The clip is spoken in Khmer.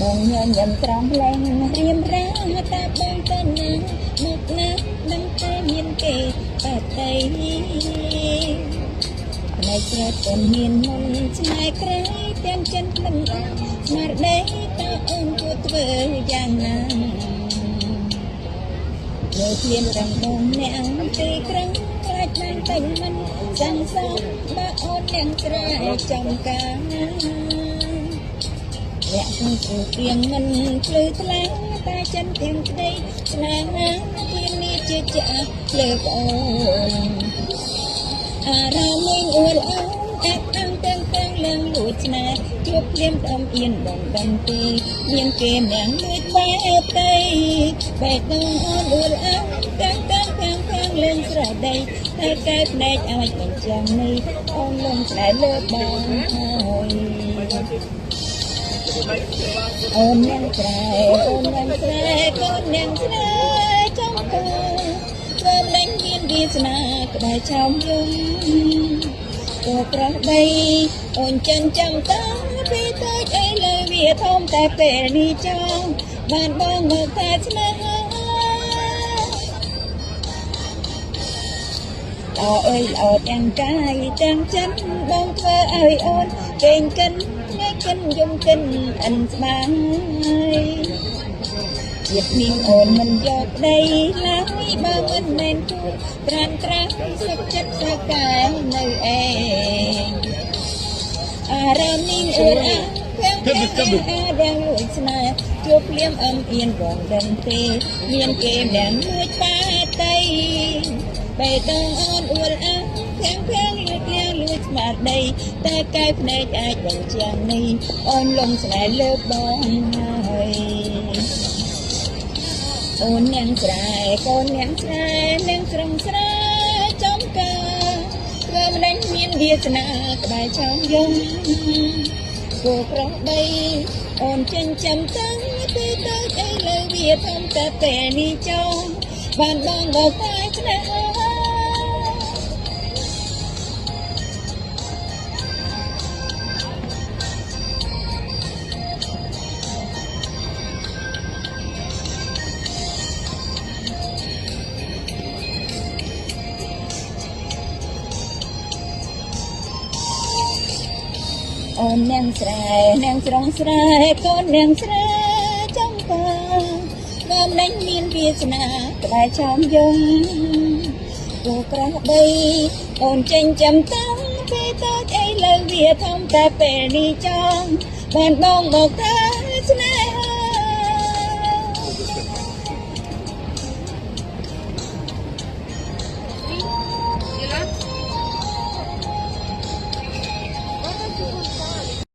បងញញឹមត្រង់លែងរៀមរាតាបងទៅណាមកណាដឹងតែមានគេតែតែផ្នែកក្រៅតែមានមុនឆ្ងាយក្រៃទាំងចិនមិនអស់ស្មារតីតើអូនគួរធ្វើយ៉ាងណាលើភ្លៀងរំបងអ្នកទីក្រឹងខ្លាចបានតែមិនសង្ស័យបើអូនទាំងស្រែចំការអ្នកគូព្រៀងមិនភ្លឺថ្លាតែចិនទាំងក្តីស្នេហាជានេះជាចាលើកអូនអារម្មណ៍អួលអូនអាប់អាំងទាំងឡើងលួចស្នេហ៍ជួបភ្លាមដំអៀនបងដឹងទេមានគេអ្នកលួចបែបទៅបែបដងអូនអួលអាប់ទាំងលឿនស្រដីតែកែភ្នែកអាចបញ្ចាំងនេះអូនលងឆ្លែលើបងហើយអូននឹងស្រែអូននឹងស្រែកូននឹងស្រែចំកាធ្វើលែងមានវាសនាក្បែរឆោមយំក៏ប្រោះបីអូនចិនចាំតាពីទៅអីលើវាធំតែពេលនេះចង់បានបងមកតែស្នេហាអើយអត់ទាំងកាយទាំងចិត្តបងធ្វើឲ្យអូនកេងកិនថ្ងៃកិនយំកិនអិនស្បាជាតិនេះអូនមិនយកប្តីឡើយបើមិនមែនគូត្រានត្រាស់សុខចិត្តសកែនៅឯងអារម្មណ៍នេះអួរអាដែលលួចស្នេហ៍ជួបភ្លាមអឹមអៀនបងដឹងទេមានគេម្នាក់លួចបាតីបែដងអូនអួលអាភាំងលួចស្មារតីតែកែភ្នែកអាចបញ្ចាំងនេះអូនលងស្នេហ៍លើបងហើយអូននាងស្រែកូននាងស្រែនាងស្រងស្រែចំការធ្វើមិនដឹងមានវាសនាក្បែរឆោមយំគូប្រុសបីអូនចិញ្ចឹមតាំងពីទៅអីលើវាធំតែពេលនេះចង់បានបងបោកតែស្នេហាអូននាងស្រែនាងស្រងស្រែកូននាងស្រែចំកាបើមិនមានវាសនាក្បែរឆោមយំគូក្រោះបីអូនចេញចាំតាំងពេលទៅអីលើវាធំតែពេលនេះចង់បានបងមកតែស្នេហ៍